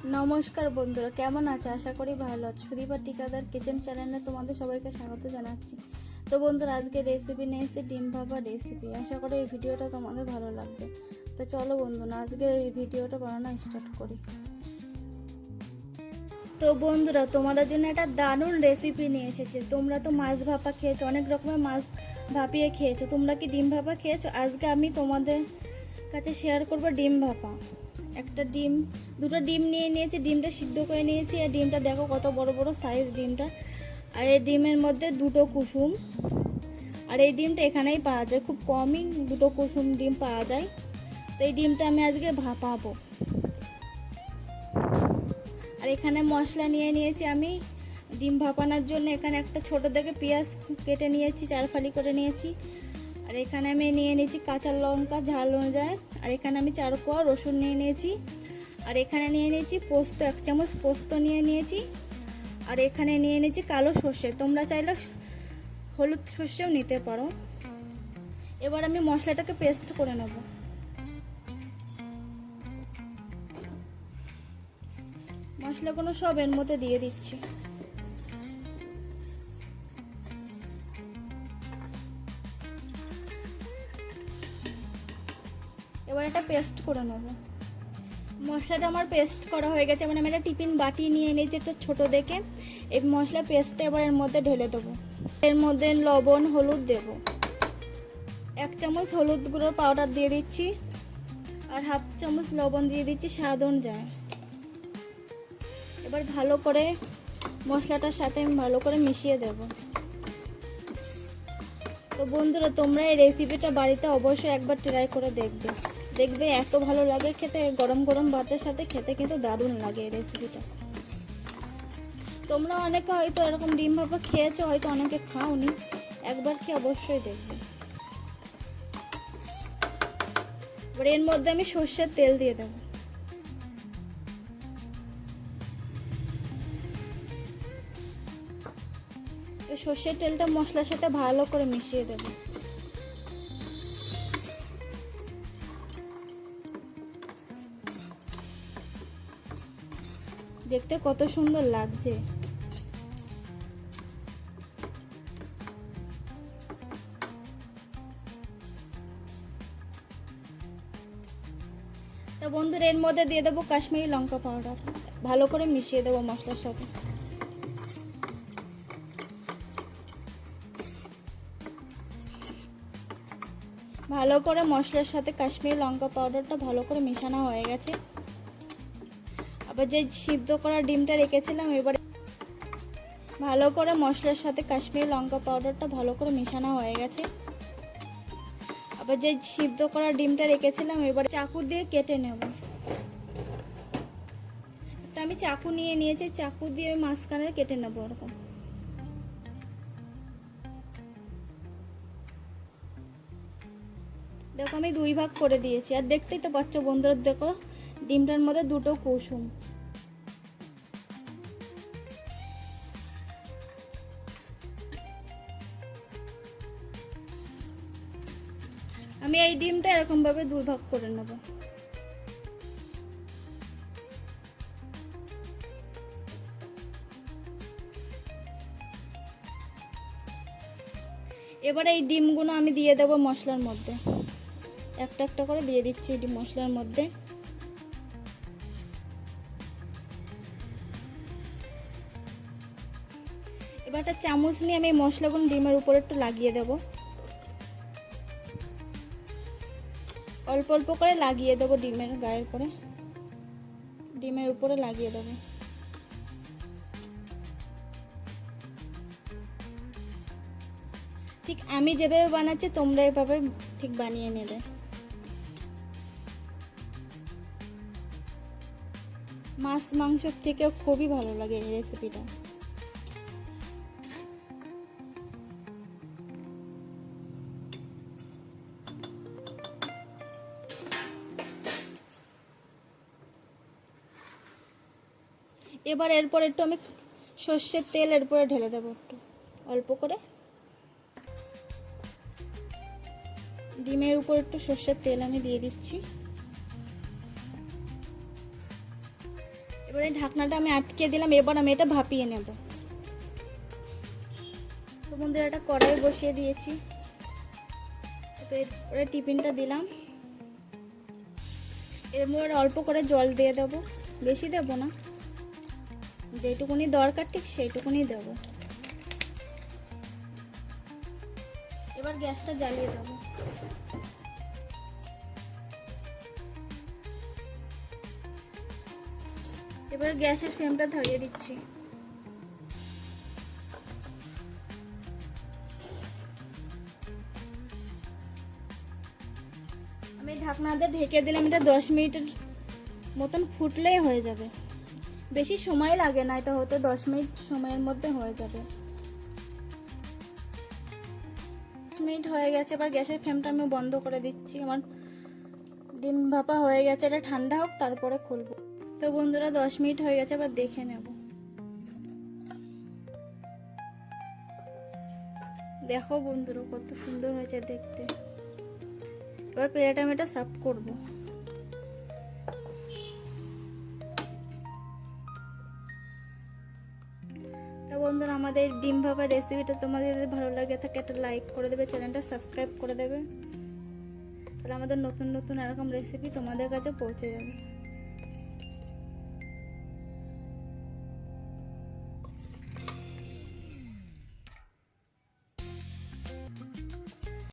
নমস্কার বন্ধুরা, কেমন আছো? আশা করি ভালো আছো। সুদীপা টিকাদার কিচেন চ্যানেলে তোমাদের সবাইকে স্বাগত জানাচ্ছি। তো বন্ধুরা, আজকে রেসিপি নিয়ে এসেছি ডিম ভাপা রেসিপি। আশা করি এই ভিডিওটা তোমাদের ভালো লাগবে। তো চলো বন্ধুরা, আজকে এই ভিডিওটা বানানো স্টার্ট করি। তো বন্ধুরা, তোমাদের জন্য একটা দারুণ রেসিপি নিয়ে এসেছি। তোমরা তো মাছ ভাপা খেয়েছো, অনেক রকমের মাছ ভাপিয়ে খেয়েছো। তোমরা কি ডিম ভাপা খেয়েছো? আজকে আমি তোমাদের কাছে শেয়ার করবো ডিম ভাপা। দুটো ডিম নিয়ে নিয়েছি, ডিমটা সিদ্ধ করে নিয়েছি। আর ডিমটা দেখো কত বড় বড় সাইজ ডিমটা। আর এই ডিমের মধ্যে দুটো কুসুম। আর এই ডিমটা এখানেই পাওয়া যায়, খুব কমই দুটো কুসুম ডিম পাওয়া যায়। তো এই ডিমটা আমি আজকে ভাপাবো। আর এখানে মশলা নিয়ে নিয়েছি আমি ডিম ভাপানোর জন্য। এখানে একটা ছোট দেখে পেঁয়াজ কেটে নিয়েছি, 4 ফালি করে নিয়েছি। আর এখানে আমি নিয়ে নিয়েছি কাঁচা লঙ্কা ঝাল অনুযায়ী। আর এখানে আমি 4 কোয়া রসুন নিয়ে নিয়েছি। আর এখানে নিয়ে নিয়েছি পোস্ত, 1 চামচ পোস্ত নিয়ে নিয়েছি। আর এখানে নিয়ে নিয়েছি কালো সর্ষে, তোমরা চাইলে হলুদ সর্ষেও নিতে পারো। এবার আমি মশলাটাকে পেস্ট করে নেব। মশলাগুলো সব এর মধ্যে দিয়ে দিচ্ছি। এবার এটা পেস্ট করে নেব। মশলাটা আমার পেস্ট করা হয়ে গেছে। মানে আমি একটা টিফিন বাটি নিয়ে নিয়েছি একটা ছোট দেখে। এই মশলা পেস্টটা এবার এর মধ্যে ঢেলে দেবো। এর মধ্যে লবণ হলুদ দেব। 1 চামচ হলুদ গুঁড়োর পাউডার দিয়ে দিচ্ছি। আর 1/2 চামচ লবণ দিয়ে দিচ্ছি স্বাদ অনুযায়ী। এবার ভালো করে মশলাটার সাথে আমি ভালো করে মিশিয়ে দেব। তো বন্ধুরা, তোমরা এই রেসিপিটা বাড়িতে অবশ্যই একবার ট্রাই করে দেখবে এত ভালো লাগে খেতে। গরম গরম ভাতের সাথে খেতে কিন্তু দারুণ লাগে এই রেসিপিটা। তোমরা অনেকে হয়তো এরকম ডিম ভাপা খেয়েছো, হয়তো অনেকে খাওনি। একবার খেয়ে অবশ্যই দেখবে। এবার এর মধ্যে আমি সর্ষের তেল দিয়ে দেবো। সর্ষের তেলটা মশলার সাথে ভালো করে মিশিয়ে দেব। দেখতে কত সুন্দর লাগছে। তো বন্ধুরা, এর মধ্যে দিয়ে দেবো কাশ্মীরি লঙ্কা পাউডার। ভালো করে মিশিয়ে দেবো মশলার সাথে। ভালো করে মশলার সাথে কাশ্মীরি লঙ্কা পাউডারটা ভালো করে মেশানো হয়ে গেছে। আবার যে সিদ্ধ করা ডিমটা রেখেছিলাম, এবারে ভালো করে মশলার সাথে কাশ্মীরি লঙ্কা পাউডারটা ভালো করে মেশানো হয়ে গেছে। আবার যে সিদ্ধ করা ডিমটা রেখেছিলাম, এবারে চাকু দিয়ে কেটে নেব। আমি চাকু নিয়ে নিয়েছি, চাকু দিয়ে মাঝখানে কেটে নেব এরকম। দেখো আমি 2 ভাগ করে দিয়েছি। আর দেখতেই তো পাচ্ছ বন্ধুরা, দেখো ডিমটার মধ্যে দুটো কুসুম। আমি এই ডিমটা এরকম ভাবে 2 ভাগ করে নেব। এবারে এই ডিমগুলো আমি দিয়ে দেবো মশলার মধ্যে। একটা একটা করে দিয়ে দিচ্ছি এই মশলার মধ্যে। এবার একটা চামচ নিয়ে আমি মশলাগুলো ডিমের উপরে একটু লাগিয়ে দেব। অল্প অল্প করে লাগিয়ে দেবো ডিমের গায়ের উপরে, ডিমের উপরে লাগিয়ে দেবো। ঠিক আমি যেভাবে বানাচ্ছি তোমরা এভাবে ঠিক বানিয়ে নেবে। মাছ মাংসের থেকে খুবই ভালো লাগে এই রেসিপিটা। এবার এরপর একটু আমি সর্ষের তেল এরপরে ঢেলে দেবো, একটু অল্প করে। ডিমের উপর একটু সর্ষের তেল আমি দিয়ে দিচ্ছি। এবারে ঢাকনাটা আমি আটকে দিলাম, এবার আমি এটা ভাপিয়ে নেব। তো বন্ধুরা একটা কড়াই বসিয়ে দিয়েছি, এরপরে টিফিনটা দিলাম, এর মধ্যে অল্প করে জল দিয়ে দেবো, বেশি দেবো না, যেটুকুনি দরকার ঠিক সেইটুকুনি দেবো। এবার গ্যাসটা জ্বালিয়ে দেবো। এবার গ্যাসের ফ্লেমটা ধরিয়ে দিচ্ছি। আমি ঢাকনা দিয়ে ঢেকে দিলাম, এটা 10 মিনিটের মতন ফুটলেই হয়ে যাবে, বেশি সময় লাগে না, এটা হতে 10 মিনিট সময়ের মধ্যে হয়ে যাবে। 10 মিনিট হয়ে গেছে, এবার গ্যাসের ফ্লেমটা আমি বন্ধ করে দিচ্ছি। আমার ডিম ভাপা হয়ে গেছে, এটা ঠান্ডা হোক তারপরে খুলবো। তো বন্ধুরা 10 মিনিট হয়ে গেছে, এবার দেখে নেব। দেখো বন্ধুরা কত সুন্দর হয়েছে দেখতে। এবার প্লেটে আমি এটা সার্ভ করবো। তো বন্ধুরা আমাদের ডিম ভাপা রেসিপিটা তোমাদের যদি ভালো লাগে থাকে একটা লাইক করে দেবে, চ্যানেলটা সাবস্ক্রাইব করে দেবে, তাহলে আমাদের নতুন নতুন এরকম রেসিপি তোমাদের কাছে পৌঁছে যাবে।